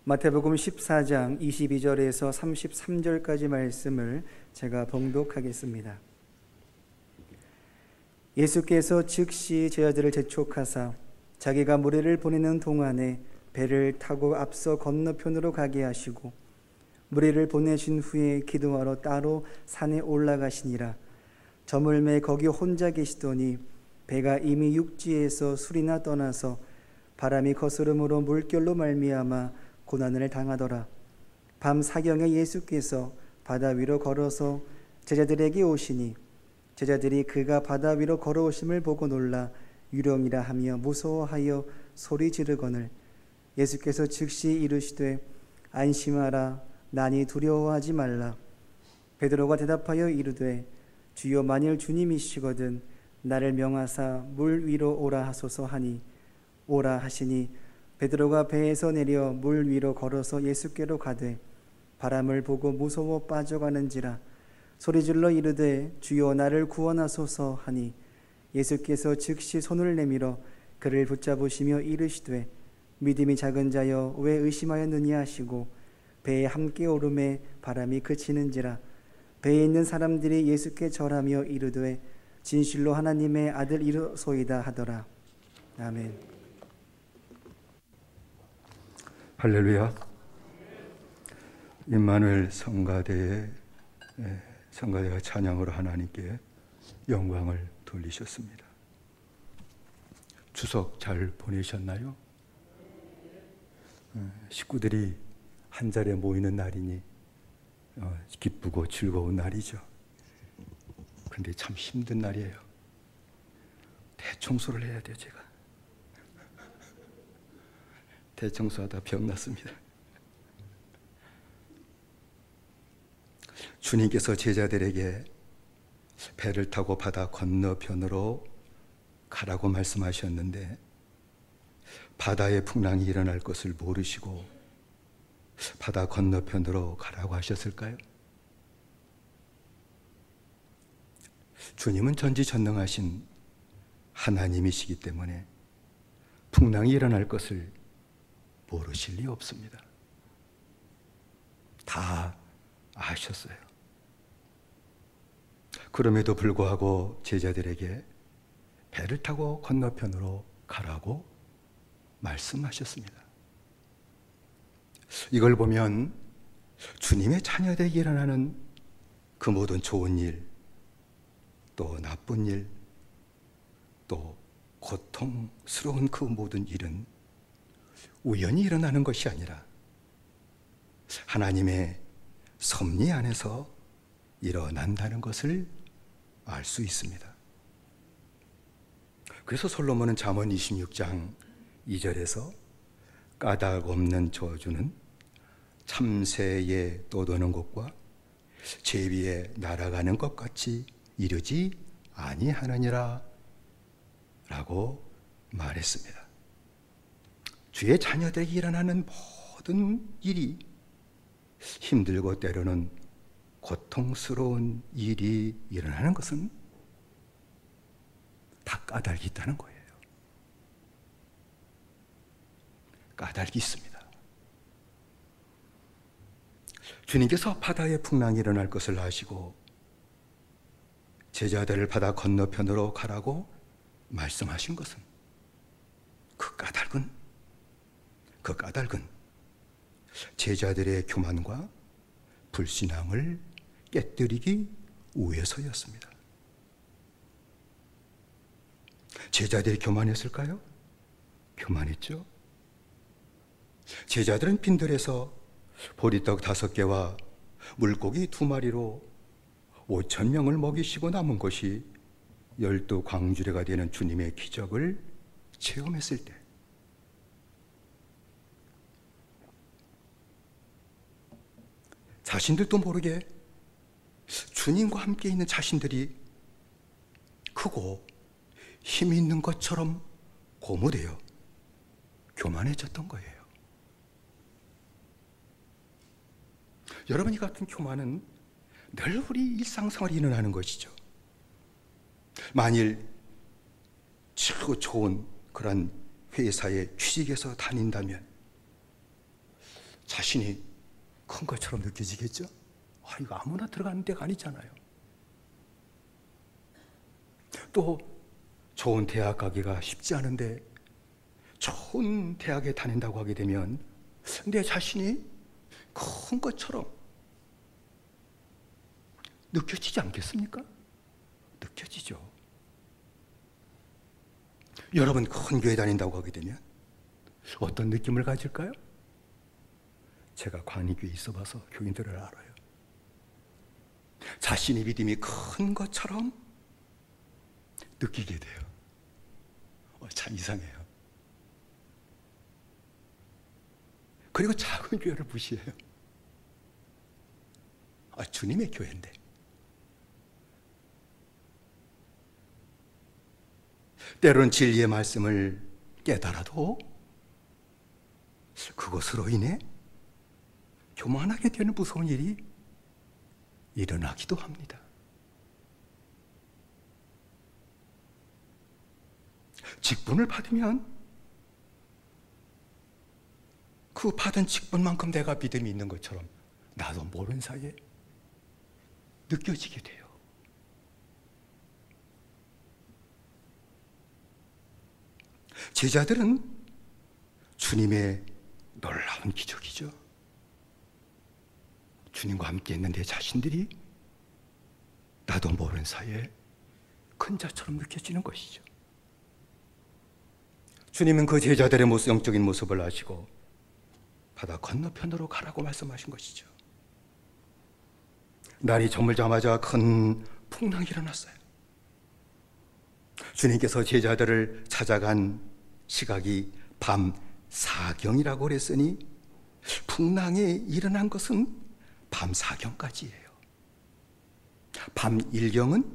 마태복음 14장 22절에서 33절까지 말씀을 제가 봉독하겠습니다. 예수께서 즉시 제자들을 재촉하사 자기가 무리를 보내는 동안에 배를 타고 앞서 건너편으로 가게 하시고 무리를 보내신 후에 기도하러 따로 산에 올라가시니라. 저물매 거기 혼자 계시더니 배가 이미 육지에서 술이나 떠나서 바람이 거스름으로 물결로 말미암아 고난을 당하더라. 밤 사경에 예수께서 바다 위로 걸어서 제자들에게 오시니 제자들이 그가 바다 위로 걸어오심을 보고 놀라 유령이라 하며 무서워하여 소리 지르거늘 예수께서 즉시 이르시되 안심하라 나니 두려워하지 말라. 베드로가 대답하여 이르되 주여 만일 주님이시거든 나를 명하사 물 위로 오라 하소서 하니 오라 하시니 베드로가 배에서 내려 물 위로 걸어서 예수께로 가되 바람을 보고 무서워 빠져가는지라 소리질러 이르되 주여 나를 구원하소서 하니 예수께서 즉시 손을 내밀어 그를 붙잡으시며 이르시되 믿음이 작은 자여 왜 의심하였느냐 하시고 배에 함께 오름에 바람이 그치는지라. 배에 있는 사람들이 예수께 절하며 이르되 진실로 하나님의 아들이로소이다 하더라. 아멘. 할렐루야. 임마누엘 성가대가 찬양으로 하나님께 영광을 돌리셨습니다. 추석 잘 보내셨나요? 식구들이 한 자리에 모이는 날이니 기쁘고 즐거운 날이죠. 그런데 참 힘든 날이에요. 대청소를 해야 돼요. 제가 대청소하다 병났습니다. 주님께서 제자들에게 배를 타고 바다 건너편으로 가라고 말씀하셨는데 바다에 풍랑이 일어날 것을 모르시고 바다 건너편으로 가라고 하셨을까요? 주님은 전지전능하신 하나님이시기 때문에 풍랑이 일어날 것을 모르실 리 없습니다. 다 아셨어요. 그럼에도 불구하고 제자들에게 배를 타고 건너편으로 가라고 말씀하셨습니다. 이걸 보면 주님의 자녀들에게 일어나는 그 모든 좋은 일, 또 나쁜 일, 또 고통스러운 그 모든 일은 우연히 일어나는 것이 아니라 하나님의 섭리 안에서 일어난다는 것을 알 수 있습니다. 그래서 솔로몬은 잠언 26장 2절에서 까닭 없는 저주는 참새에 떠도는 것과 제비에 날아가는 것 같이 이르지 아니하느니라 라고 말했습니다. 주의 자녀들에게 일어나는 모든 일이 힘들고 때로는 고통스러운 일이 일어나는 것은 다 까닭이 있다는 거예요. 까닭이 있습니다. 주님께서 바다에 풍랑이 일어날 것을 아시고 제자들을 바다 건너편으로 가라고 말씀하신 것은 그 까닭은 제자들의 교만과 불신앙을 깨뜨리기 위해서였습니다. 제자들이 교만했을까요? 교만했죠. 제자들은 빈들에서 보리떡 5개와 물고기 2마리로 5,000명을 먹이시고 남은 것이 12광주리가 되는 주님의 기적을 체험했을 때 자신들도 모르게 주님과 함께 있는 자신들이 크고 힘이 있는 것처럼 고무되어 교만해졌던 거예요. 여러분, 이 같은 교만은 늘 우리 일상생활에 일어나는 것이죠. 만일 최고 좋은 그런 회사에 취직해서 다닌다면 자신이 큰 것처럼 느껴지겠죠? 이거 아무나 들어가는 데가 아니잖아요. 또 좋은 대학 가기가 쉽지 않은데 좋은 대학에 다닌다고 하게 되면 내 자신이 큰 것처럼 느껴지지 않겠습니까? 느껴지죠. 여러분 큰 교회 다닌다고 하게 되면 어떤 느낌을 가질까요? 제가 관이교회에 있어봐서 교인들을 알아요. 자신의 믿음이 큰 것처럼 느끼게 돼요. 참 이상해요. 그리고 작은 교회를 무시해요. 주님의 교회인데. 때로는 진리의 말씀을 깨달아도 그것으로 인해 교만하게 되는 무서운 일이 일어나기도 합니다. 직분을 받으면 그 받은 직분만큼 내가 믿음이 있는 것처럼 나도 모르는 사이에 느껴지게 돼요. 제자들은 주님의 놀라운 기적이죠. 주님과 함께 있는데 자신들이 나도 모르는 사이에 큰 자처럼 느껴지는 것이죠. 주님은 그 제자들의 영적인 모습을 아시고 바다 건너편으로 가라고 말씀하신 것이죠. 날이 저물자마자 큰 풍랑이 일어났어요. 주님께서 제자들을 찾아간 시각이 밤 4경이라고 그랬으니 풍랑이 일어난 것은 밤 4경까지예요. 밤 1경은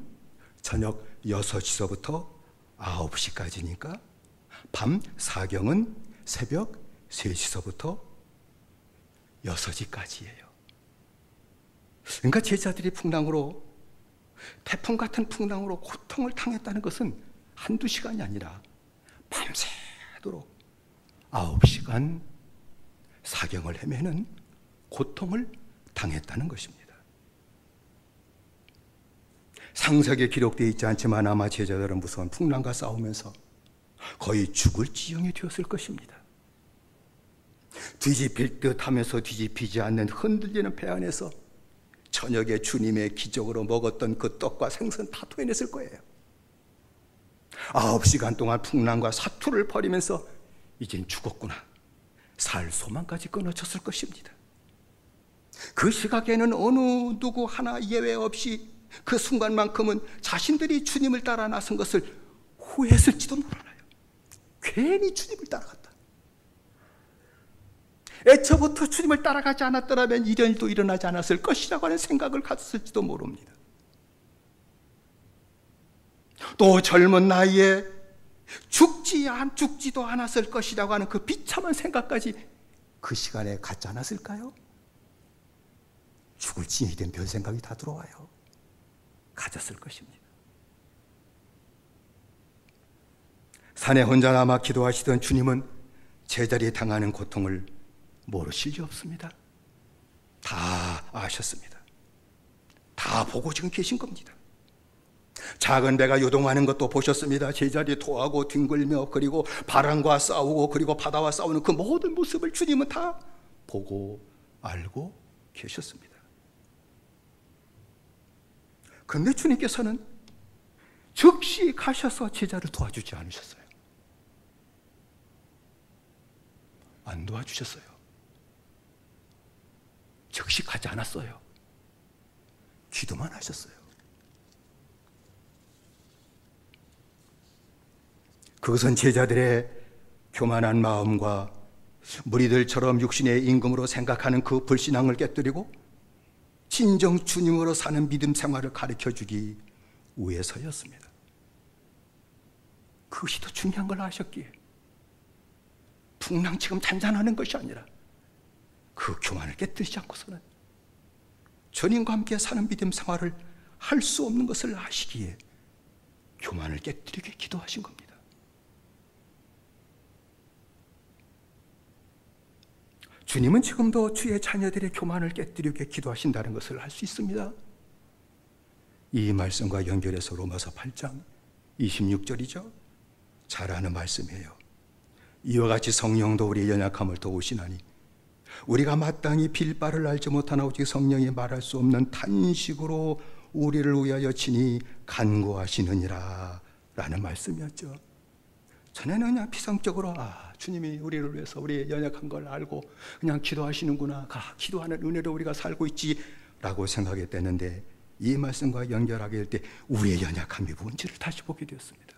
저녁 6시서부터 9시까지니까 밤 4경은 새벽 3시서부터 6시까지예요. 그러니까 제자들이 풍랑으로, 태풍 같은 풍랑으로 고통을 당했다는 것은 한두 시간이 아니라 밤새도록 9시간 사경을 헤매는 고통을 당했다는 것입니다. 상세하게 기록되어 있지 않지만 아마 제자들은 무서운 풍랑과 싸우면서 거의 죽을 지경이 되었을 것입니다. 뒤집힐 듯 하면서 뒤집히지 않는 흔들리는 배 안에서 저녁에 주님의 기적으로 먹었던 그 떡과 생선 다 토해냈을 거예요. 9시간 동안 풍랑과 사투를 벌이면서 이젠 죽었구나, 살 소망까지 끊어졌을 것입니다. 그 시각에는 어느 누구 하나 예외 없이 그 순간만큼은 자신들이 주님을 따라 나선 것을 후회했을지도 몰라요. 괜히 주님을 따라갔다. 애초부터 주님을 따라가지 않았더라면 이런 일도 일어나지 않았을 것이라고 하는 생각을 가졌을지도 모릅니다. 또 젊은 나이에 죽지도 않았을 것이라고 하는 그 비참한 생각까지 그 시간에 갖지 않았을까요? 죽을 징이 된 별 생각이 다 들어와요. 가졌을 것입니다. 산에 혼자 남아 기도하시던 주님은 제자리에 당하는 고통을 모르실 리 없습니다. 다 아셨습니다. 다 보고 지금 계신 겁니다. 작은 배가 요동하는 것도 보셨습니다. 제자리에 토하고 뒹굴며 그리고 바람과 싸우고 그리고 바다와 싸우는 그 모든 모습을 주님은 다 보고 알고 계셨습니다. 그런데 주님께서는 즉시 가셔서 제자를 도와주지 않으셨어요. 안 도와주셨어요. 즉시 가지 않았어요. 기도만 하셨어요. 그것은 제자들의 교만한 마음과 무리들처럼 육신의 임금으로 생각하는 그 불신앙을 깨뜨리고 진정 주님으로 사는 믿음 생활을 가르쳐주기 위해서였습니다. 그것이 더 중요한 걸 아셨기에 풍랑처럼 잔잔하는 것이 아니라 그 교만을 깨뜨리지 않고서는 주님과 함께 사는 믿음 생활을 할 수 없는 것을 아시기에 교만을 깨뜨리게 기도하신 겁니다. 주님은 지금도 주의 자녀들의 교만을 깨뜨리게 기도하신다는 것을 알 수 있습니다. 이 말씀과 연결해서 로마서 8장 26절이죠. 잘 아는 말씀이에요. 이와 같이 성령도 우리의 연약함을 도우시나니 우리가 마땅히 빌 바를 알지 못하나 오직 성령이 말할 수 없는 탄식으로 우리를 위하여 친히 간구하시느니라 라는 말씀이었죠. 전에는 그냥 피상적으로 주님이 우리를 위해서 우리의 연약한 걸 알고 그냥 기도하시는구나, 기도하는 은혜로 우리가 살고 있지 라고 생각했다는데, 이 말씀과 연결하게 될 때 우리의 연약함이 뭔지를 다시 보게 되었습니다.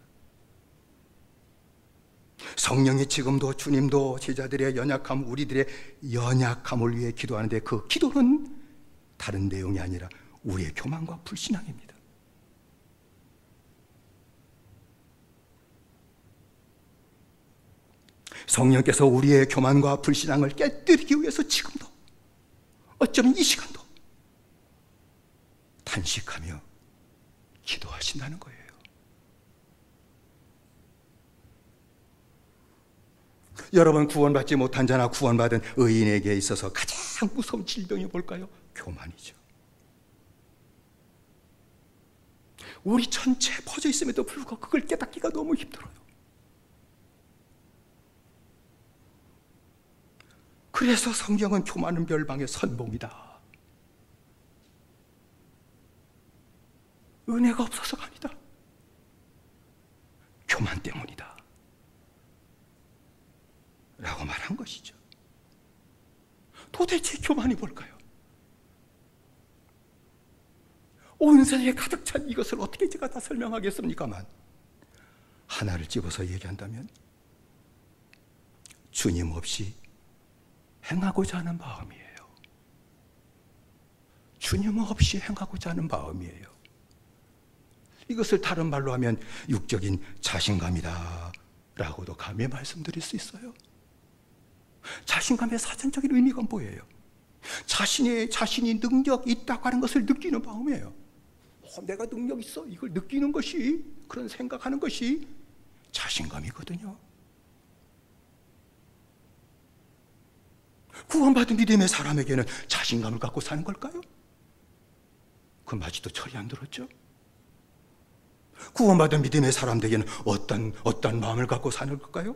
성령이 지금도 주님도 제자들의 연약함, 우리들의 연약함을 위해 기도하는데, 그 기도는 다른 내용이 아니라 우리의 교만과 불신앙입니다. 성령께서 우리의 교만과 불신앙을 깨뜨리기 위해서 지금도, 어쩌면 이 시간도 탄식하며 기도하신다는 거예요. 여러분, 구원받지 못한 자나 구원받은 의인에게 있어서 가장 무서운 질병이 뭘까요? 교만이죠. 우리 전체에 퍼져 있음에도 불구하고 그걸 깨닫기가 너무 힘들어요. 그래서 성경은 교만은 멸망의 선봉이다, 은혜가 없어서가 아니다, 교만 때문이다 라고 말한 것이죠. 도대체 교만이 뭘까요? 온 세상에 가득 찬 이것을 어떻게 제가 다 설명하겠습니까만, 하나를 집어서 얘기한다면 주님 없이 행하고자 하는 마음이에요. 주님 없이 행하고자 하는 마음이에요. 이것을 다른 말로 하면 육적인 자신감이다 라고도 감히 말씀드릴 수 있어요. 자신감의 사전적인 의미가 뭐예요? 자신이 능력이 있다고 하는 것을 느끼는 마음이에요. 내가 능력 있어, 이걸 느끼는 것이, 그런 생각하는 것이 자신감이거든요. 구원받은 믿음의 사람에게는 자신감을 갖고 사는 걸까요? 그 말도 철이 안 들었죠? 구원받은 믿음의 사람들에게는 어떤 마음을 갖고 사는 걸까요?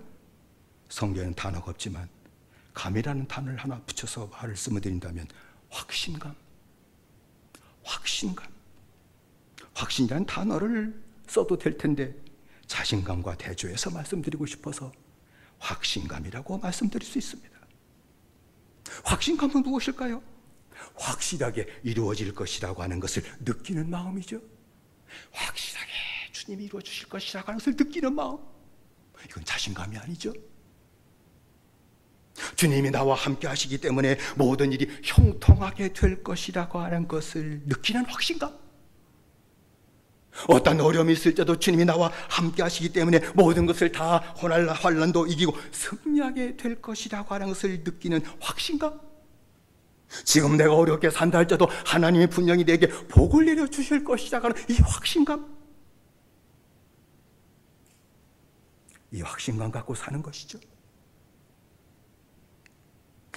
성경에는 단어가 없지만 감이라는 단어를 하나 붙여서 말을 쓰면 확신감. 확신이라는 단어를 써도 될 텐데 자신감과 대조해서 말씀드리고 싶어서 확신감이라고 말씀드릴 수 있습니다. 확신감은 무엇일까요? 확실하게 이루어질 것이라고 하는 것을 느끼는 마음이죠. 확실하게 주님이 이루어 주실 것이라고 하는 것을 느끼는 마음, 이건 자신감이 아니죠. 주님이 나와 함께 하시기 때문에 모든 일이 형통하게 될 것이라고 하는 것을 느끼는 확신감, 어떤 어려움이 있을 때도 주님이 나와 함께 하시기 때문에 모든 것을 다 환난도 이기고 승리하게 될 것이라고 하는 것을 느끼는 확신감, 지금 내가 어렵게 산다 할지라도 하나님이 분명히 내게 복을 내려주실 것이라고 하는 이 확신감, 이 확신감 갖고 사는 것이죠.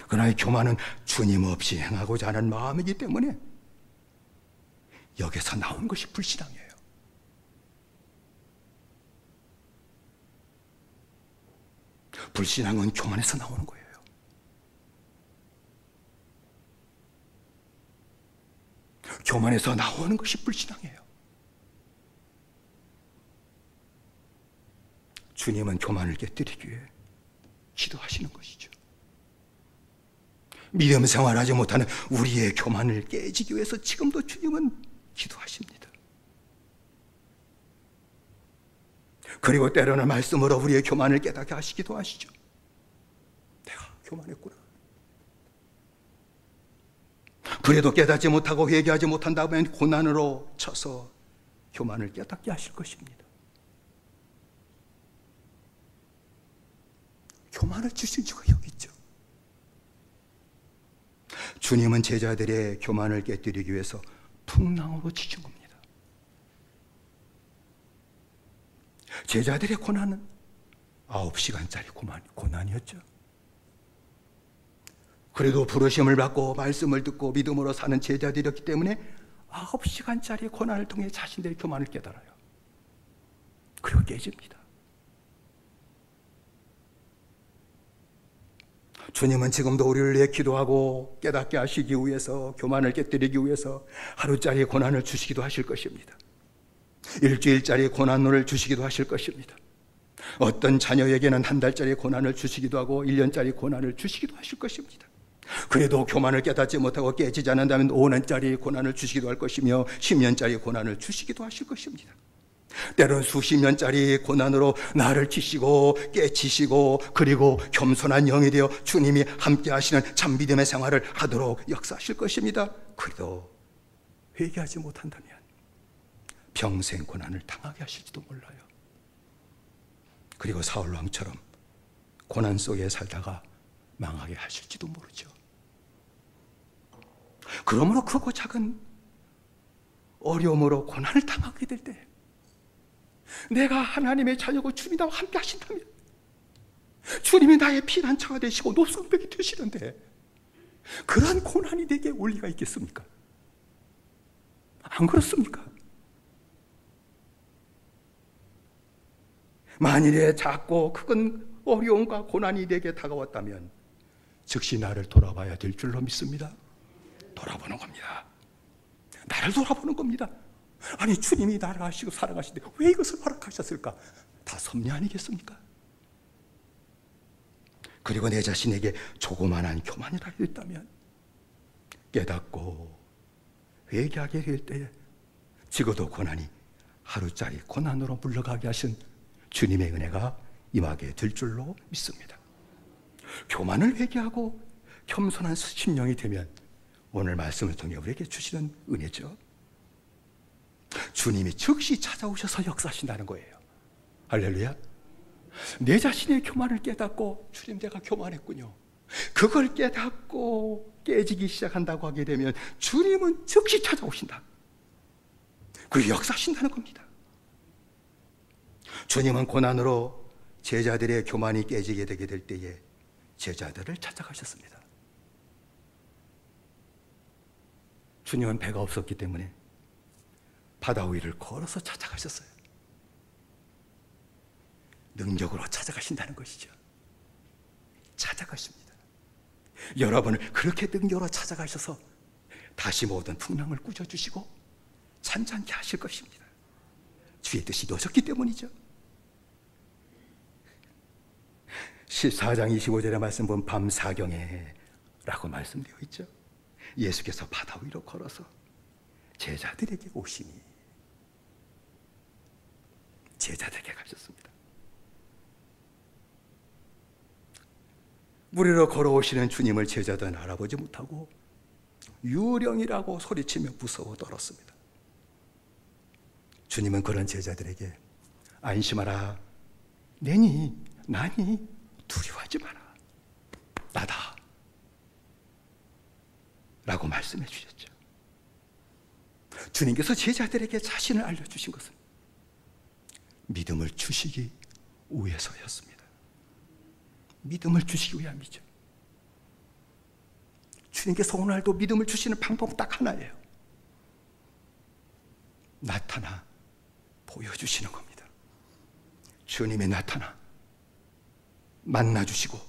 그러나 이 교만은 주님 없이 행하고자 하는 마음이기 때문에 여기서 나온 것이 불신앙이에요. 불신앙은 교만에서 나오는 거예요. 교만에서 나오는 것이 불신앙이에요. 주님은 교만을 깨뜨리기 위해 기도하시는 것이죠. 믿음 생활하지 못하는 우리의 교만을 깨지기 위해서 지금도 주님은 기도하십니다. 그리고 때로는 말씀으로 우리의 교만을 깨닫게 하시기도 하시죠. 내가 교만했구나. 그래도 깨닫지 못하고 회개하지 못한다면 고난으로 쳐서 교만을 깨닫게 하실 것입니다. 교만을 주신 주가 여기 있죠. 주님은 제자들의 교만을 깨뜨리기 위해서 풍랑으로 치신 겁니다. 제자들의 고난은 9시간짜리 고난이었죠. 그래도 부르심을 받고 말씀을 듣고 믿음으로 사는 제자들이었기 때문에 9시간짜리 고난을 통해 자신들의 교만을 깨달아요. 그리고 깨집니다. 주님은 지금도 우리를 위해 기도하고 깨닫게 하시기 위해서, 교만을 깨뜨리기 위해서 하루짜리 고난을 주시기도 하실 것입니다. 일주일짜리 고난을 주시기도 하실 것입니다. 어떤 자녀에게는 한 달짜리 고난을 주시기도 하고 1년짜리 고난을 주시기도 하실 것입니다. 그래도 교만을 깨닫지 못하고 깨지지 않는다면 5년짜리 고난을 주시기도 할 것이며 10년짜리 고난을 주시기도 하실 것입니다. 때로는 수십 년짜리 고난으로 나를 치시고 깨치시고 그리고 겸손한 영이 되어 주님이 함께 하시는 참 믿음의 생활을 하도록 역사하실 것입니다. 그래도 회개하지 못한다면 평생 고난을 당하게 하실지도 몰라요. 그리고 사울왕처럼 고난 속에 살다가 망하게 하실지도 모르죠. 그러므로 크고 작은 어려움으로 고난을 당하게 될 때 내가 하나님의 자녀고 주님이 나와 함께 하신다면, 주님이 나의 피난처가 되시고 노성벽이 되시는데 그러한 고난이 내게 올 리가 있겠습니까? 안 그렇습니까? 만일에 작고 큰 어려움과 고난이 내게 다가왔다면 즉시 나를 돌아봐야 될 줄로 믿습니다. 돌아보는 겁니다. 나를 돌아보는 겁니다. 아니, 주님이 나를 아시고 사랑하시는데 왜 이것을 허락하셨을까? 다 섭리 아니겠습니까? 그리고 내 자신에게 조그만한 교만이라도 있다면 깨닫고 회개하게 될 때에 적어도 고난이 하루짜리 고난으로 물러가게 하신 주님의 은혜가 임하게 될 줄로 믿습니다. 교만을 회개하고 겸손한 심령이 되면 오늘 말씀을 통해 우리에게 주시는 은혜죠. 주님이 즉시 찾아오셔서 역사하신다는 거예요. 할렐루야. 내 자신의 교만을 깨닫고 주님, 내가 교만했군요. 그걸 깨닫고 깨지기 시작한다고 하게 되면 주님은 즉시 찾아오신다. 그리고 역사하신다는 겁니다. 주님은 고난으로 제자들의 교만이 깨지게 되게 될 때에 제자들을 찾아가셨습니다. 주님은 배가 없었기 때문에 바다 위를 걸어서 찾아가셨어요. 능력으로 찾아가신다는 것이죠. 찾아가십니다. 여러분을 그렇게 능력으로 찾아가셔서 다시 모든 풍랑을 꾸짖어주시고 잔잔케 하실 것입니다. 주의 뜻이 이루어졌기 때문이죠. 14장 25절의 말씀 보면 밤 사경에 라고 말씀되어 있죠. 예수께서 바다 위로 걸어서 제자들에게 오시니 제자들에게 가셨습니다. 물 위로 걸어오시는 주님을 제자들은 알아보지 못하고 유령이라고 소리치며 무서워 떨었습니다. 주님은 그런 제자들에게 안심하라, 내니 나니 두려워하지 마라, 나다 라고 말씀해 주셨죠. 주님께서 제자들에게 자신을 알려주신 것은 믿음을 주시기 위해서였습니다. 믿음을 주시기 위함이죠. 주님께서 오늘도 믿음을 주시는 방법은 딱 하나예요. 나타나 보여주시는 겁니다. 주님이 나타나 만나주시고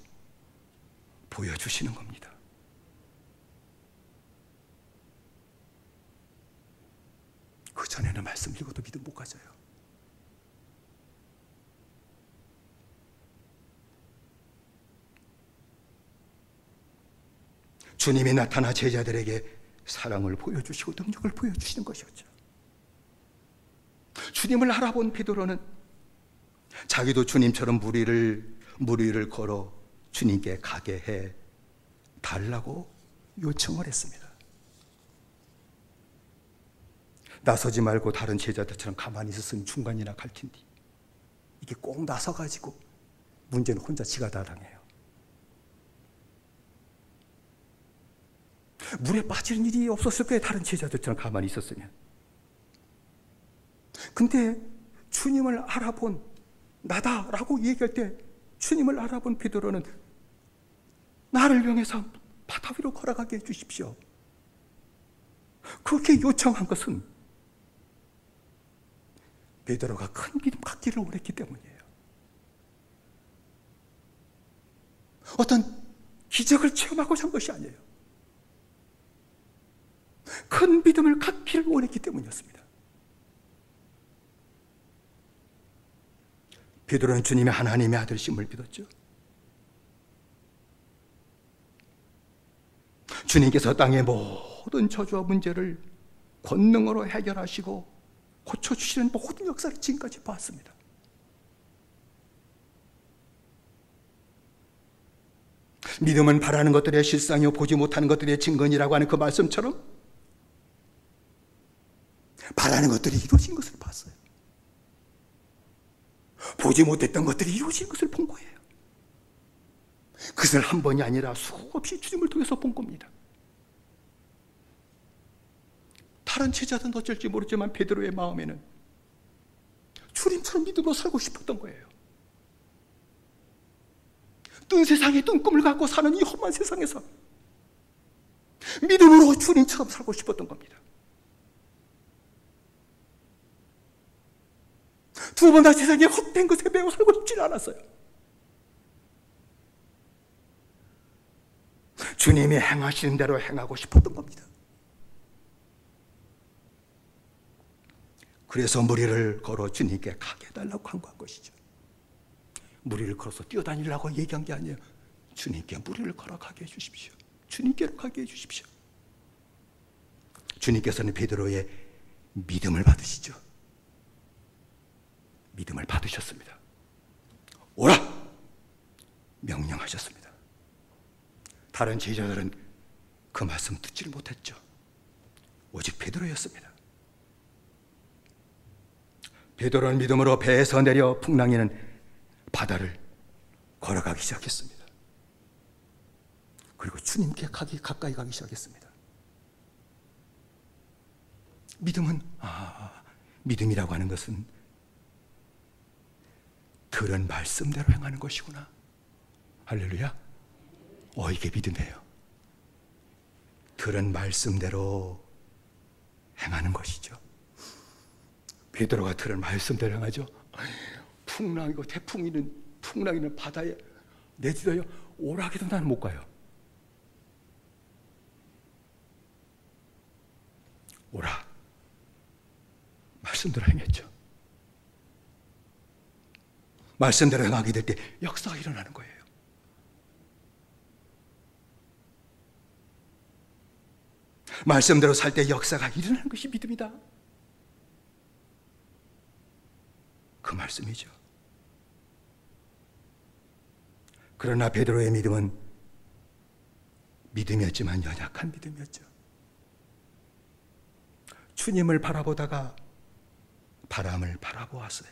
보여주시는 겁니다. 그 전에는 말씀 읽어도 믿음 못 가져요. 주님이 나타나 제자들에게 사랑을 보여주시고 능력을 보여주시는 것이었죠. 주님을 알아본 베드로는 자기도 주님처럼 물 위를 걸어 주님께 가게 해 달라고 요청을 했습니다. 나서지 말고 다른 제자들처럼 가만히 있었으면 중간이나 갈 텐데 이게 꼭 나서가지고 문제는 혼자 지가 다 당해요. 물에 빠지는 일이 없었을 거예요. 다른 제자들처럼 가만히 있었으면. 근데 주님을 알아본 나다라고 얘기할 때 주님을 알아본 베드로는 나를 명해서 바다 위로 걸어가게 해주십시오. 그렇게 요청한 것은 베드로가 큰 믿음 갖기를 원했기 때문이에요. 어떤 기적을 체험하고자 한 것이 아니에요. 큰 믿음을 갖기를 원했기 때문이었습니다. 베드로는 주님의 하나님의 아들심을 믿었죠. 주님께서 땅의 모든 저주와 문제를 권능으로 해결하시고 고쳐주시는 모든 역사를 지금까지 봤습니다. 믿음은 바라는 것들의 실상이요 보지 못하는 것들의 증거니라고 하는 그 말씀처럼 바라는 것들이 이루어진 것을 봤어요. 보지 못했던 것들이 이루어진 것을 본 거예요. 그것을 한 번이 아니라 수없이 주님을 통해서 본 겁니다. 다른 제자들은 어쩔지 모르지만 베드로의 마음에는 주님처럼 믿음으로 살고 싶었던 거예요. 뜬 세상에 뜬 꿈을 갖고 사는 이 험한 세상에서 믿음으로 주님처럼 살고 싶었던 겁니다. 두 번 다 세상에 헛된 것에 매여 살고 싶지는 않았어요. 주님이 행하시는 대로 행하고 싶었던 겁니다. 그래서 무리를 걸어 주님께 가게 해달라고 간구한 것이죠. 무리를 걸어서 뛰어다니려고 얘기한 게 아니에요. 주님께 무리를 걸어 가게 해주십시오. 주님께로 가게 해주십시오. 주님께서는 베드로의 믿음을 받으시죠. 믿음을 받으셨습니다. 오라! 명령하셨습니다. 다른 제자들은 그 말씀 듣지를 못했죠. 오직 베드로였습니다. 베드로는 믿음으로 배에서 내려 풍랑이는 바다를 걸어가기 시작했습니다. 그리고 주님께 가까이 가기 시작했습니다. 믿음은 믿음이라고 하는 것은 들은 말씀대로 행하는 것이구나. 할렐루야. 이게 믿음이에요. 들은 말씀대로 행하는 것이죠. 베드로가 들은 말씀대로 행하죠. 풍랑이고 풍랑이는 바다에 내딛어요. 오락해도 나는 못 가요. 오라. 말씀대로 행했죠. 말씀대로 행하게 될 때 역사가 일어나는 거예요. 말씀대로 살 때 역사가 일어나는 것이 믿음이다. 그 말씀이죠. 그러나 베드로의 믿음은 믿음이었지만 연약한 믿음이었죠. 주님을 바라보다가 바람을 바라보았어요.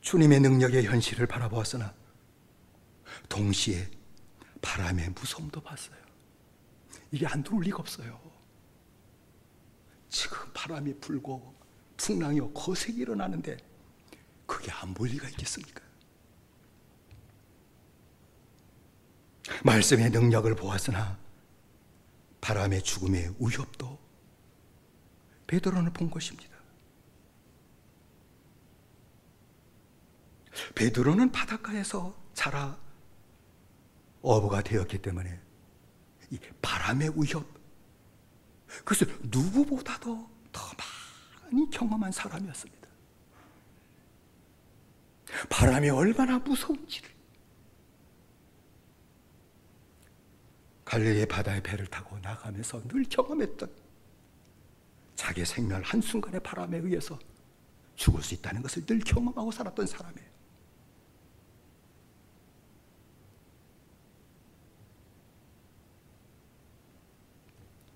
주님의 능력의 현실을 바라보았으나 동시에 바람의 무서움도 봤어요. 이게 안 들어올 리가 없어요. 지금 바람이 불고 풍랑이 거세게 일어나는데 그게 안 보일 리가 있겠습니까? 말씀의 능력을 보았으나 바람의 죽음의 위협도 베드로는 본 것입니다. 베드로는 바닷가에서 자라 어부가 되었기 때문에 이 바람의 위협, 그것을 누구보다도 더 많이 경험한 사람이었습니다. 바람이 얼마나 무서운지를 갈릴리 바다의 배를 타고 나가면서 늘 경험했던, 자기의 생명을 한순간의 바람에 의해서 죽을 수 있다는 것을 늘 경험하고 살았던 사람이에요.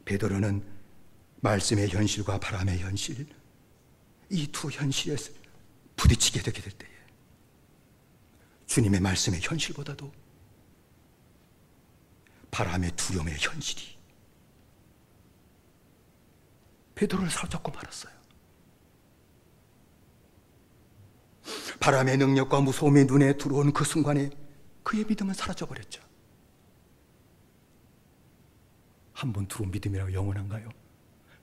베드로는 말씀의 현실과 바람의 현실, 이 두 현실에 부딪히게 되게 될 때에 주님의 말씀의 현실보다도 바람의 두려움의 현실이 베드로를 사로잡고 말았어요. 바람의 능력과 무서움이 눈에 들어온 그 순간에 그의 믿음은 사라져버렸죠. 한 번 들어온 믿음이라고 영원한가요?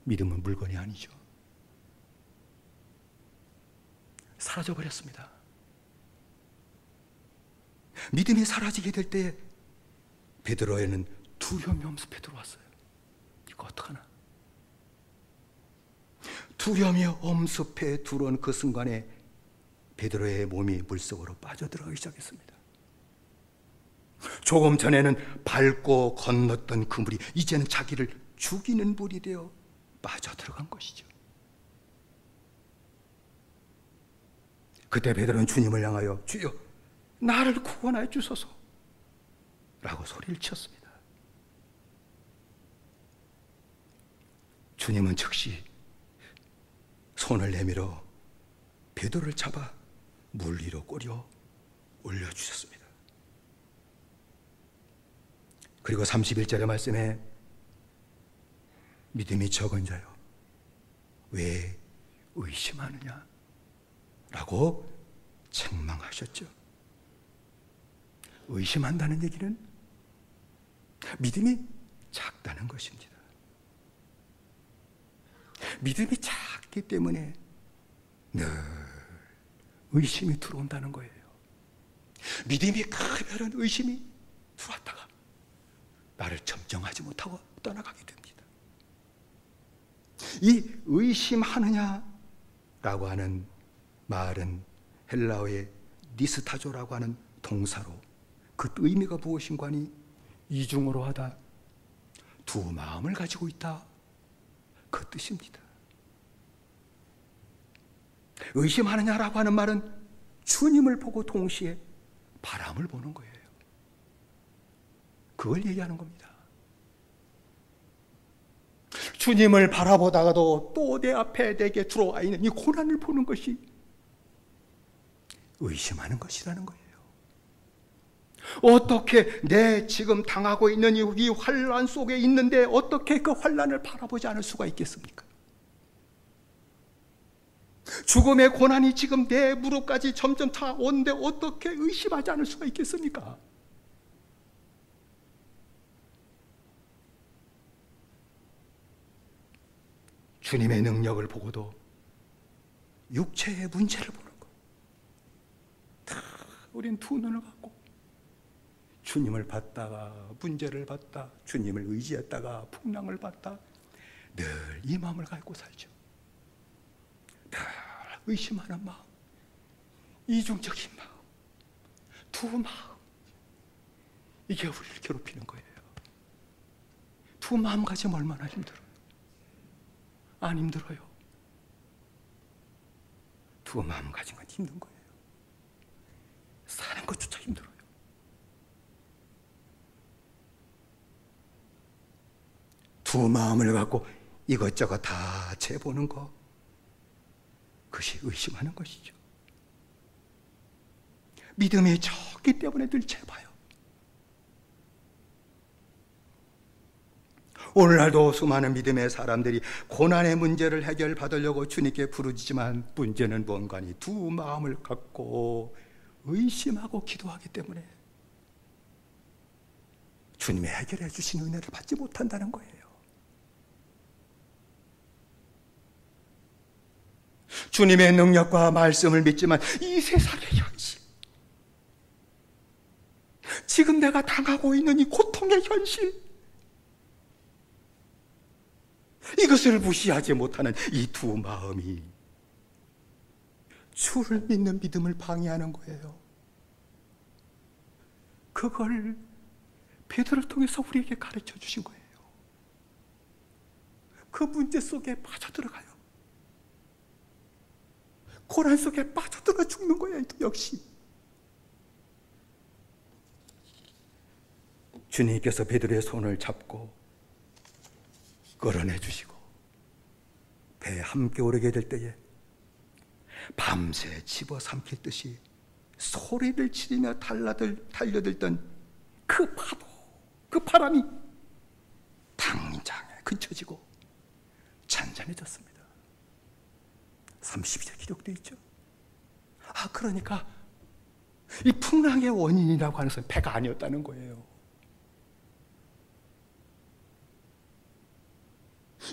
믿음은 물건이 아니죠. 사라져버렸습니다. 믿음이 사라지게 될 때에 베드로에는 두려움이 엄습해 들어왔어요. 이거 어떡하나? 두려움이 엄습해 들어온 그 순간에 베드로의 몸이 물속으로 빠져들어가기 시작했습니다. 조금 전에는 밟고 건넜던 그 물이 이제는 자기를 죽이는 물이 되어 빠져들어간 것이죠. 그때 베드로는 주님을 향하여 주여 나를 구원하여 주소서 라고 소리를 쳤습니다. 주님은 즉시 손을 내밀어 베드로를 잡아 물 위로 꼬려 올려주셨습니다. 그리고 31절의 말씀에 믿음이 적은 자요 왜 의심하느냐 라고 책망하셨죠. 의심한다는 얘기는 믿음이 작다는 것입니다. 믿음이 작기 때문에 늘 의심이 들어온다는 거예요. 믿음이 크면 의심이 들어왔다가 나를 점령하지 못하고 떠나가게 됩니다. 이 의심하느냐라고 하는 말은 헬라어의 니스타조라고 하는 동사로 그 의미가 무엇인가 하니 이중어로 하다 두 마음을 가지고 있다 그 뜻입니다. 의심하느냐라고 하는 말은 주님을 보고 동시에 바람을 보는 거예요. 그걸 얘기하는 겁니다. 주님을 바라보다가도 또 내 앞에 내게 들어와 있는 이 고난을 보는 것이 의심하는 것이라는 거예요. 어떻게 내 지금 당하고 있는 이 환난 속에 있는데 어떻게 그 환난을 바라보지 않을 수가 있겠습니까? 죽음의 고난이 지금 내 무릎까지 점점 다 오는데 어떻게 의심하지 않을 수가 있겠습니까? 주님의 능력을 보고도 육체의 문제를 보는 것. 우린 두 눈을 갖고 주님을 봤다가 문제를 봤다, 주님을 의지했다가 풍랑을 봤다, 늘 이 마음을 갖고 살죠. 늘 의심하는 마음, 이중적인 마음, 두 마음, 이게 우리를 괴롭히는 거예요. 두 마음 가지면 얼마나 힘들어요. 안 힘들어요. 두 마음 가진 건 힘든 거예요. 사는 것조차 힘들어요. 두 마음을 갖고 이것저것 다 재보는 거, 그것이 의심하는 것이죠. 믿음이 적기 때문에 늘 재봐요. 오늘날도 수많은 믿음의 사람들이 고난의 문제를 해결받으려고 주님께 부르짖지만 문제는 뭔가니 두 마음을 갖고 의심하고 기도하기 때문에 주님의 해결해 주신 은혜를 받지 못한다는 거예요. 주님의 능력과 말씀을 믿지만 이 세상의 현실, 지금 내가 당하고 있는 이 고통의 현실, 이것을 무시하지 못하는 이 두 마음이 주를 믿는 믿음을 방해하는 거예요. 그걸 베드로를 통해서 우리에게 가르쳐 주신 거예요. 그 문제 속에 빠져들어가요. 고난 속에 빠져들어 죽는 거예요. 역시 주님께서 베드로의 손을 잡고 끌어내 주시고 배에 함께 오르게 될 때에 밤새 집어삼킬 듯이 소리를 지르며 달려들던 그 파도, 그 바람이 당장에 그쳐지고 잔잔해졌습니다. 32절 기록되어 있죠. 그러니까 이 풍랑의 원인이라고 하는 것은 배가 아니었다는 거예요.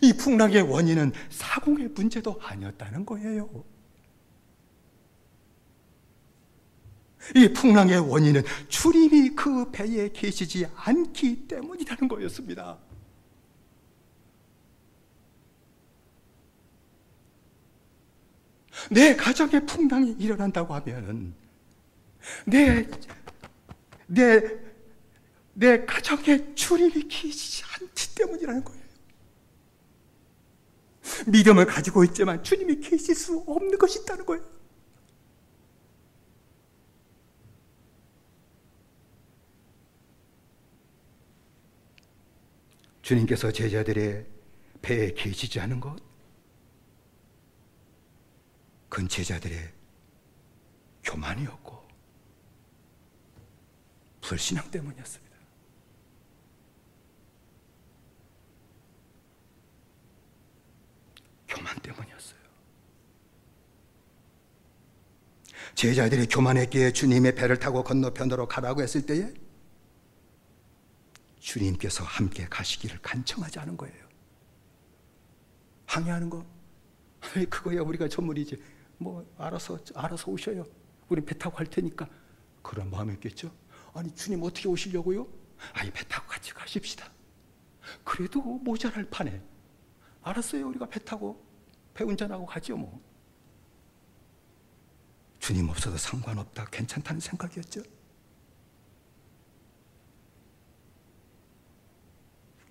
이 풍랑의 원인은 사공의 문제도 아니었다는 거예요. 이 풍랑의 원인은 주님이 그 배에 계시지 않기 때문이라는 거였습니다. 내 가정에 풍랑이 일어난다고 하면 내 가정에 주님이 계시지 않기 때문이라는 거예요. 믿음을 가지고 있지만 주님이 계실 수 없는 것이 있다는 거예요. 주님께서 제자들의 배에 계시지 않은 것, 그건 제자들의 교만이었고 불신앙 때문이었습니다. 교만 때문이었어요. 제자들이 교만했기에 주님의 배를 타고 건너편으로 가라고 했을 때에 주님께서 함께 가시기를 간청하지 않은 거예요. 항의하는 거, 그거야 우리가 전문이지. 뭐 알아서 오셔요. 우리 배 타고 갈 테니까. 그런 마음이었겠죠. 아니 주님 어떻게 오시려고요? 아니 배 타고 같이 가십시다. 그래도 모자랄 판에 알았어요. 우리가 배 타고 배 운전하고 가죠 뭐. 주님 없어도 상관없다, 괜찮다는 생각이었죠.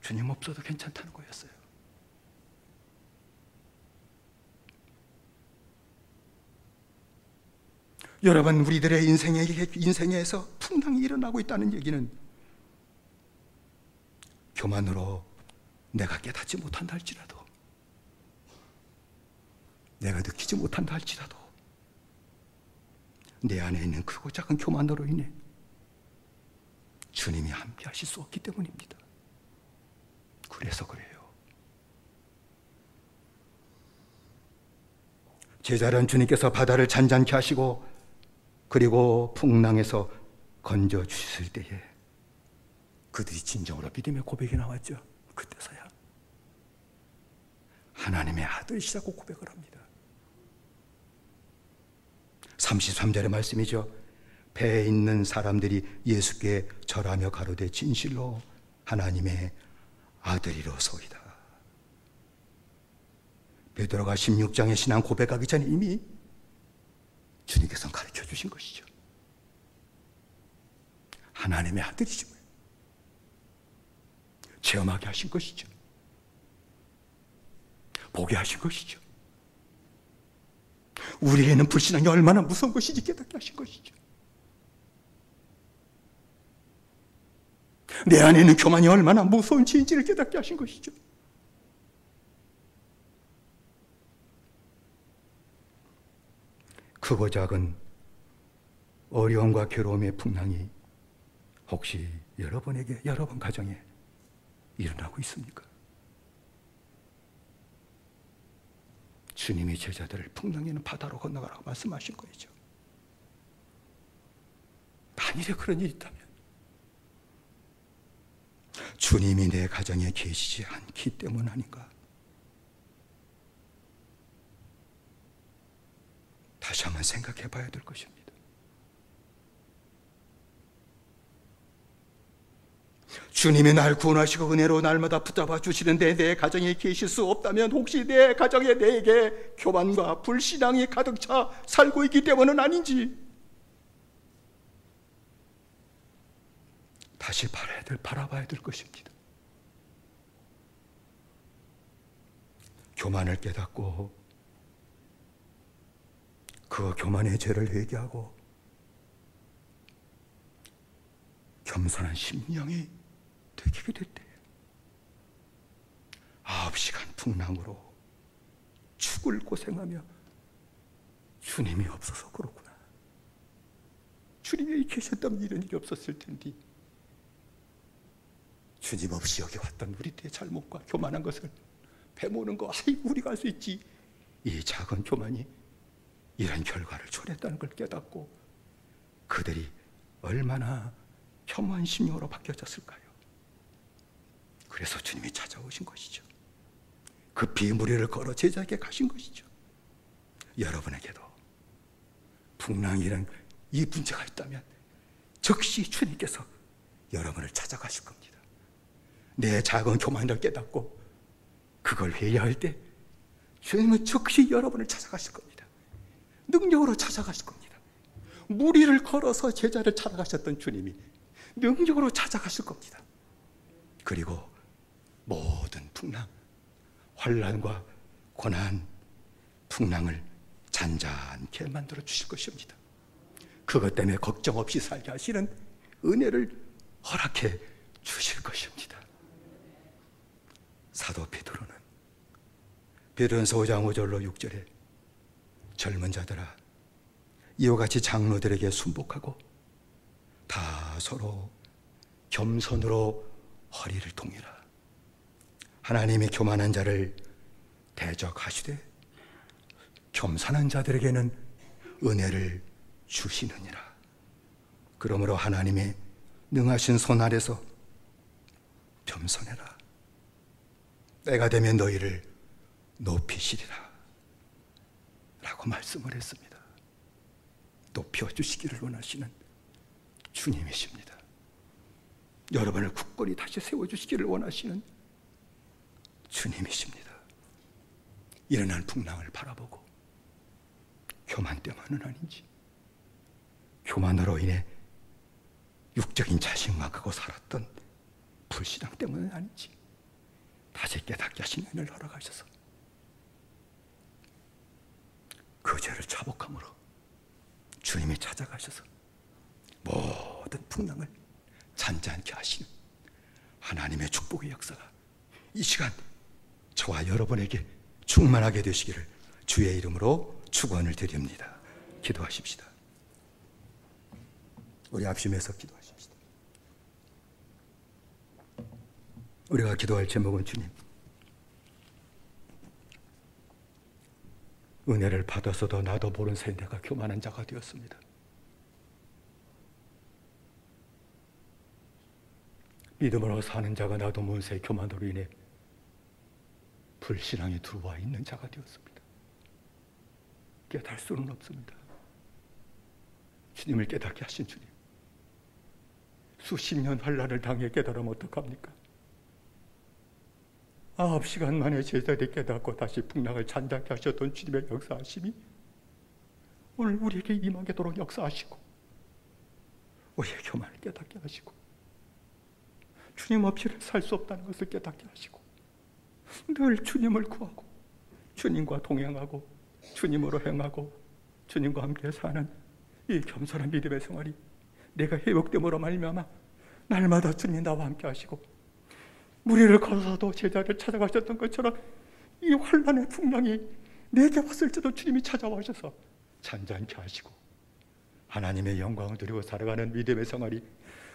주님 없어도 괜찮다는 거였어요. 여러분, 우리들의 인생에서 풍랑이 일어나고 있다는 얘기는 교만으로 내가 깨닫지 못한다 할지라도, 내가 느끼지 못한다 할지라도 내 안에 있는 크고 작은 교만으로 인해 주님이 함께 하실 수 없기 때문입니다. 그래서 그래요. 제자는 주님께서 바다를 잔잔케 하시고 그리고 풍랑에서 건져 주실 때에 그들이 진정으로 믿음의 고백이 나왔죠. 그때서야 하나님의 아들이시라고 고백을 합니다. 33절의 말씀이죠. 배에 있는 사람들이 예수께 절하며 가로되 진실로 하나님의 아들이로소이다. 베드로가 16장의 신앙 고백하기 전에 이미 주님께서 가르쳐 주신 것이죠. 하나님의 아들이심을 체험하게 하신 것이죠. 보게 하신 것이죠. 우리에게는 불신앙이 얼마나 무서운 것인지 깨닫게 하신 것이죠. 내 안에 있는 교만이 얼마나 무서운 죄인지를 깨닫게 하신 것이죠. 크고 작은 어려움과 괴로움의 풍랑이 혹시 여러분에게, 여러분 가정에 일어나고 있습니까? 주님이 제자들을 풍랑에는 바다로 건너가라고 말씀하신 거죠. 만일에 그런 일이 있다면 주님이 내 가정에 계시지 않기 때문 아닌가? 다시 한번 생각해 봐야 될 것입니다. 주님이 날 구원하시고 은혜로 날마다 붙잡아 주시는데 내 가정에 계실 수 없다면 혹시 내 가정에 내게 교만과 불신앙이 가득 차 살고 있기 때문은 아닌지 다시 바라봐야 될 것입니다. 교만을 깨닫고 그 교만의 죄를 회개하고 겸손한 심령이 되게 될 때 9시간 풍랑으로 죽을 고생하며 주님이 없어서 그렇구나. 주님이 계셨다면 이런 일이 없었을 텐데 주님 없이 여기 왔던 우리들의 잘못과 교만한 것을 배모는 거, 아이 우리가 할 수 있지. 이 작은 교만이 이런 결과를 초래했다는 걸 깨닫고 그들이 얼마나 혐오한 심령으로 바뀌어졌을까요? 그래서 주님이 찾아오신 것이죠. 급히 무리를 걸어 제자에게 가신 것이죠. 여러분에게도 풍랑이란 이 문제가 있다면 즉시 주님께서 여러분을 찾아가실 겁니다. 내 작은 교만을 깨닫고 그걸 회개할 때 주님은 즉시 여러분을 찾아가실 겁니다. 능력으로 찾아가실 겁니다. 무리를 걸어서 제자를 찾아가셨던 주님이 능력으로 찾아가실 겁니다. 그리고 모든 풍랑, 환난과 고난, 풍랑을 잔잔케 만들어 주실 것입니다. 그것 때문에 걱정 없이 살게 하시는 은혜를 허락해 주실 것입니다. 사도 베드로전서 5장 5절로 6절에 젊은 자들아 이와 같이 장로들에게 순복하고 다 서로 겸손으로 허리를 동이라. 하나님이 교만한 자를 대적하시되 겸손한 자들에게는 은혜를 주시느니라. 그러므로 하나님의 능하신 손 아래서 겸손해라. 때가 되면 너희를 높이시리라 라고 말씀을 했습니다. 높여주시기를 원하시는 주님이십니다. 여러분을 굳건히 다시 세워주시기를 원하시는 주님이십니다. 일어난 풍랑을 바라보고 교만 때문은 아닌지, 교만으로 인해 육적인 자신만 갖고 살았던 불신앙 때문은 아닌지 다시 깨닫게 하신 은혜를 허락하셔서 그 죄를 자복함으로 주님이 찾아가셔서 모든 풍랑을 잔잔케 하시는 하나님의 축복의 역사가 이 시간 저와 여러분에게 충만하게 되시기를 주의 이름으로 축원을 드립니다. 기도하십시다. 우리 합심해서 기도하십시다. 우리가 기도할 제목은 주님, 은혜를 받아서도 나도 모른 사이 내가 교만한 자가 되었습니다. 믿음으로 사는 자가 나도 모른 사이 교만으로 인해 불신앙이 들어와 있는 자가 되었습니다. 깨달을 수는 없습니다. 주님을 깨닫게 하신 주님, 수십 년 환난을 당해 깨달으면 어떡합니까? 9시간 만에 제자들이 깨닫고 다시 풍랑을 잔잔케 하셨던 주님의 역사하심이 오늘 우리에게 임하도록 역사하시고 우리의 교만을 깨닫게 하시고 주님 없이는 살 수 없다는 것을 깨닫게 하시고 늘 주님을 구하고 주님과 동행하고 주님으로 행하고 주님과 함께 사는 이 겸손한 믿음의 생활이 내가 회복됨으로 말미암아 날마다 주님 나와 함께 하시고 무리를 걸어서도 제자를 찾아가셨던 것처럼 이 환난의 풍랑이 내게 왔을 때도 주님이 찾아와셔서 잔잔케 하시고 하나님의 영광을 드리고 살아가는 믿음의 생활이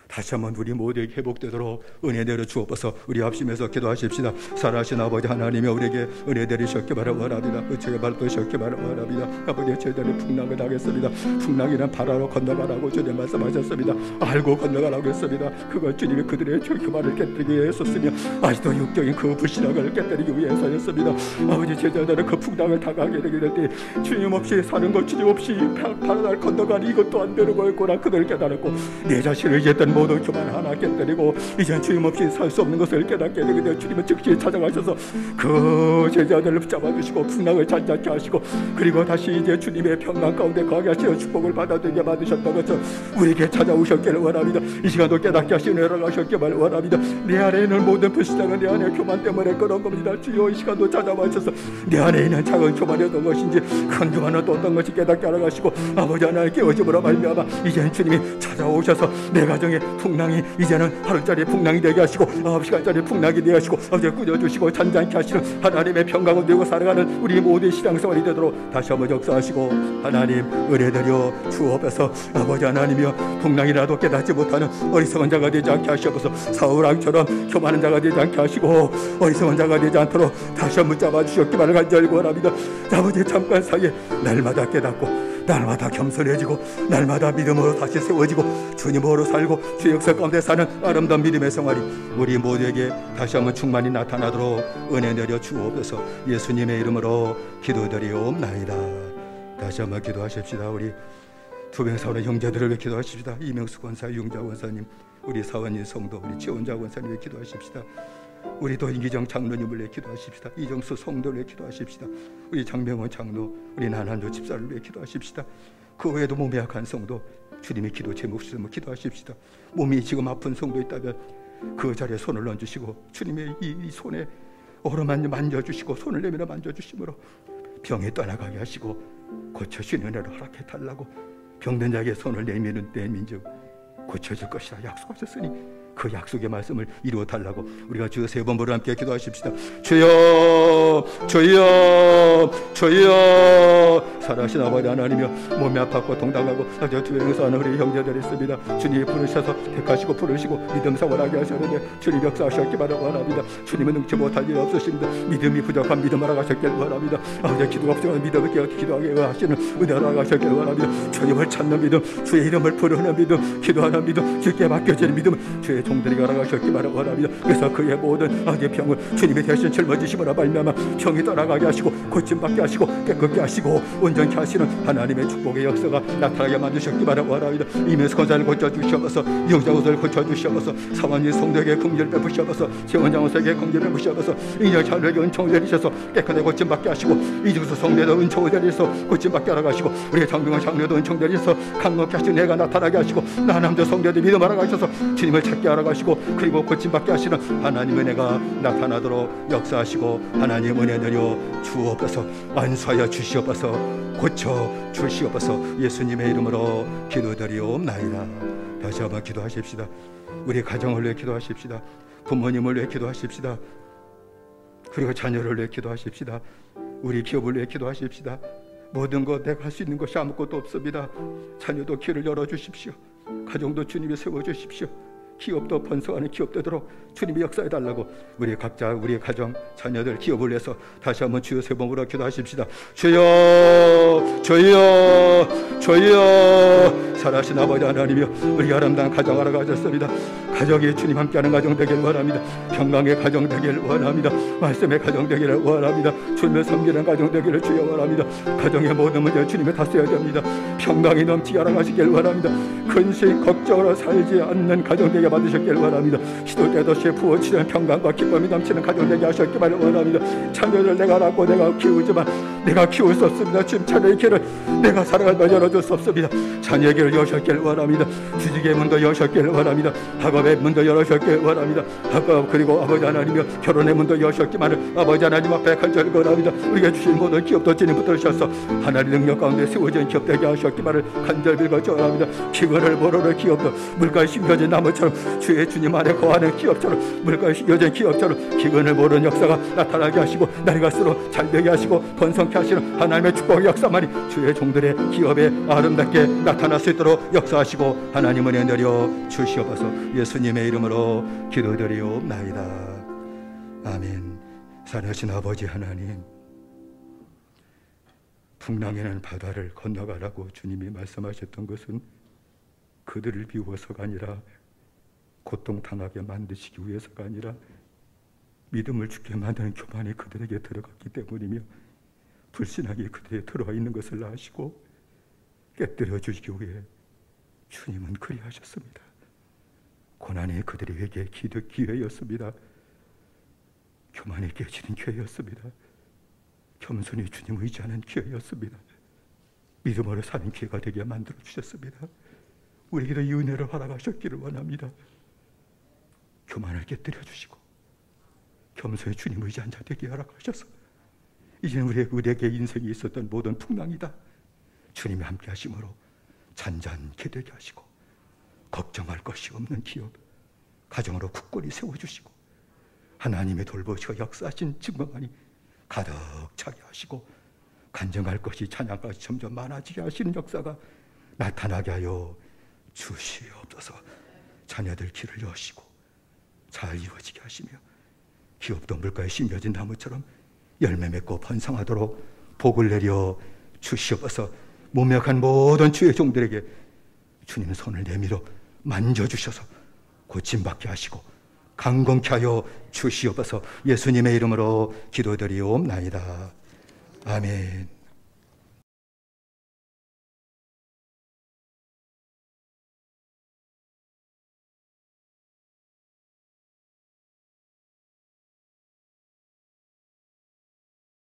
다시 한번 우리 모두에게 회복되도록 은혜 내려 주옵소서. 우리 합심해서 기도하십시다. 살아계신 아버지 하나님이 우리에게 은혜 내리셨기 바랍니다. 의체에 밟으셨기 바랍니다. 아버지의 제자는 풍랑을 당했습니다. 풍랑이란 바다로 건너가라고 주님 말씀하셨습니다. 알고 건너가라고 했습니다. 그건 주님이 그들의 교만을 깨뜨리기 위해서였으며 아직도 육적인 그 불신앙을 깨뜨리기 위해서였습니다. 아버지 제자들은 그 풍랑을 당하게 되게 될 때 주님 없이 사는 것, 주님 없이 바다를 건너가니 이것도 안 되는 거였구나 그들 깨달았고 내 자신을 이제던 모든 교만 하나 깨뜨리고 이젠 주님 없이 살 수 없는 것을 깨닫게 되게 되어 주님은 즉시 찾아가셔서 그 제자들을 붙잡아주시고 풍랑을 잔잔케 하시고 그리고 다시 이제 주님의 평강 가운데 거하게 하시는 축복을 받아들게 받으셨던 것처럼 우리에게 찾아오셨기를 원합니다. 이 시간도 깨닫게 하시는 은혜를 하셨기를 원합니다. 내 안에 있는 모든 불신앙은 내 안에 교만 때문에 그런 겁니다. 주여 이 시간도 찾아와주셔서 내 안에 있는 작은 교만이 어떤 것인지 큰 교만은 또 어떤 것이 깨닫게 하러 가시고 아버지 하나님 깨워짐으로 말미암아 이제는 주님이 찾아오셔서 내 가정에 풍랑이 이제는 하루짜리 풍랑이 되게 하시고 9시간짜리 풍랑이 되게 하시고 아버지 꾸려주시고 잔잔케 하시는 하나님의 평강을 누리고 살아가는 우리 모두의 신앙생활이 되도록 다시 한번 역사하시고 하나님 은혜드려 주옵소서. 아버지 하나님이여 풍랑이라도 깨닫지 못하는 어리석은 자가 되지 않게 하시옵소서. 사울왕처럼 교만한 자가 되지 않게 하시고 어리석은 자가 되지 않도록 다시 한번 잡아주시옵기만을 간절히 구원합니다. 아버지 잠깐 사이에 날마다 깨닫고 날마다 겸손해지고 날마다 믿음으로 다시 세워지고 주님으로 살고 주 역사 가운데 사는 아름다운 믿음의 생활이 우리 모두에게 다시 한번 충만히 나타나도록 은혜 내려 주옵소서. 예수님의 이름으로 기도드리옵나이다. 다시 한번 기도하십시다. 우리 두병사원의 형제들을 위해 기도하십시다. 이명수 권사, 융자 권사님, 우리 사원인 성도, 우리 최원자 권사님 위해 기도하십시다. 우리 도인기정 장로님을 위해 기도하십시다. 이정수 성도를 위해 기도하십시다. 우리 장명원 장로, 우리 난한조 집사를 위해 기도하십시다. 그 외에도 몸이 약한 성도 주님의 기도 제목 주시면 기도하십시다. 몸이 지금 아픈 성도 있다면 그 자리에 손을 얹으시고 주님의 이 손에 어루만 만져주시고 손을 내밀어 만져주심으로 병이 떠나가게 하시고 고쳐주시는 은혜를 허락해 달라고 병든 자에게 손을 내민즉 고쳐질 것이라 약속하셨으니 그 약속의 말씀을 이루어 달라고 우리가 주 세 번 부르 함께 기도하십시다. 주여 주여 주여. 살아계신 아버지 하나님이여 몸이 아팠고 동당하고 아주 두행사하는 우리 형제들이 있습니다. 주님이 부르셔서 택하시고 부르시고 믿음 생활하게 하셨는데 주님 역사하셨기 바랍니다. 주님은 능치 못할 일 없으십니다. 믿음이 부족한 믿음 알아가셨길 바랍니다. 아버지 기도가 부족한 믿음을 깨어 기도하게 하시는 은혜 알아가셨길 바랍니다. 주님을 찾는 믿음, 주의 이름을 부르는 믿음, 기도하는 믿음, 주께 맡겨지는 믿음 주의 종들이 알아가셨기 바랍니다. 그래서 그의 모든 악의 병을 주님이 대신 짊어지심으로 말미암아 병이 떠나가게 하시고 고침받게 하시고 깨끗게 하시고 온전케 하시는 하나님의 축복의 역사가 나타나게 만드셨기 바랍니다. 이면서 권사를 고쳐주시옵소서. 이용자옷을 고쳐주시옵소서. 사원이 성도에게 긍휼을 베푸시옵소서. 세원장원에게 긍휼을 베푸시옵소서. 인정자들에게 은총을 내리셔서 깨끗하게 고침받게 하시고 이중수 성도에도 은총을 내리셔서 고침받게 하라가시고 우리 장병원 장로도 은총 내리셔서 강력케 하시는 애가 나타나게 하시고 나남자 성도들 믿음 알아가셔서 주님을 찾게 하라가시고 그리고 고침받게 하시는 하나님의 은혜가 나타나도록 역사하시고 하나님 은혜 내려 주옵소서. 완수하여 주시옵소서. 고쳐 주시옵소서. 예수님의 이름으로 기도드리옵나이다. 다시 한번 기도하십시다. 우리 가정을 위해 기도하십시다. 부모님을 위해 기도하십시다. 그리고 자녀를 위해 기도하십시다. 우리 기업을 위해 기도하십시다. 모든 것 내가 할 수 있는 것이 아무것도 없습니다. 자녀도 길을 열어주십시오. 가정도 주님이 세워주십시오. 기업도 번성하는 기업 되도록 주님이 역사해달라고 우리 각자 우리 가정 자녀들 기업을 위해서 다시 한번 주여 세 번으로 기도하십시다. 주여 주여 주여. 살아계신 아버지 하나님이여 우리 아름다운 가정 알아가셨습니다. 가정이 주님 함께하는 가정 되기를 원합니다. 평강의 가정 되기를 원합니다. 말씀의 가정 되기를 원합니다. 주님을 섬기는 가정 되기를 주여 원합니다. 가정의 모든 문제 주님이 다 써야 됩니다. 평강이 넘치게 알아가시길 원합니다. 근심 걱정으로 살지 않는 가정 되게 만드셨길 원합니다. 시도 때도 없이 부어치는 평강과 기쁨이 넘치는 가정 되게 하셨기를 원합니다. 자녀를 내가 낳고 내가 키우지만 내가 키울 수 없습니다. 지금 자녀의 길을 내가 살아갈 걸 열어줄 수 없습니다. 자녀의 길을 여셨길 원합니다. 주직의 문도 여셨길 원합니다. 학업의 문도 열으셨길 원합니다. 학업 그리고 아버지 하나님이여 결혼의 문도 여셨기만을 아버지 하나님 앞에 간절히 원합니다. 우리가 주신 모든 기업도 주님 붙드셔서 하나님 능력 가운데 세워진 기업 되게 하셨기만을 간절히 빌고 원합니다. 기근을 모르는 기업도 물가에 심겨진 나무처럼 주의 주님 안에 거하는 기업처럼 물가에 심겨진 기업처럼 기근을 모르는 역사가 나타나게 하시고 날이 갈수록 잘되게 하시고 번성케 하시는 하나님의 축복의 역사만이 주의 종들의 기업에 아름답게 나타날 수 있도록 역사하시고 하나님 은혜 내려 주시옵소서. 예수님의 이름으로 기도드리옵나이다. 아멘. 살아계신 아버지 하나님, 풍랑에는 바다를 건너가라고 주님이 말씀하셨던 것은 그들을 비워서가 아니라 고통당하게 만드시기 위해서가 아니라 믿음을 죽게 만드는 교만이 그들에게 들어갔기 때문이며 불신하게 그들에 들어와 있는 것을 아시고 깨뜨려 주시기 위해 주님은 그리하셨습니다. 고난이 그들에게 기회였습니다. 교만이 깨지는 기회였습니다. 겸손히 주님 의지하는 기회였습니다. 믿음으로 사는 기회가 되게 만들어 주셨습니다. 우리에게도 이 은혜를 허락하셨기를 원합니다. 교만을 깨뜨려 주시고 겸손히 주님 의지한 자 되게 허락하셔서 이제는 우리에게 인생에 있었던 모든 풍랑이다 주님이 함께 하심으로 잔잔케 되게 하시고 걱정할 것이 없는 기업, 가정으로 굳건히 세워주시고 하나님의 돌보시고 역사하신 증거만이 가득 차게 하시고 간증할 것이 찬양까지 점점 많아지게 하시는 역사가 나타나게 하여 주시옵소서. 자녀들 길을 여시고 잘 이루어지게 하시며 기업도 물가에 심겨진 나무처럼 열매 맺고 번성하도록 복을 내려 주시옵소서. 무명한 모든 주의 종들에게 주님 손을 내밀어 만져주셔서 고침받게 하시고 강건케 하여 주시옵소서. 예수님의 이름으로 기도드리옵나이다. 아멘.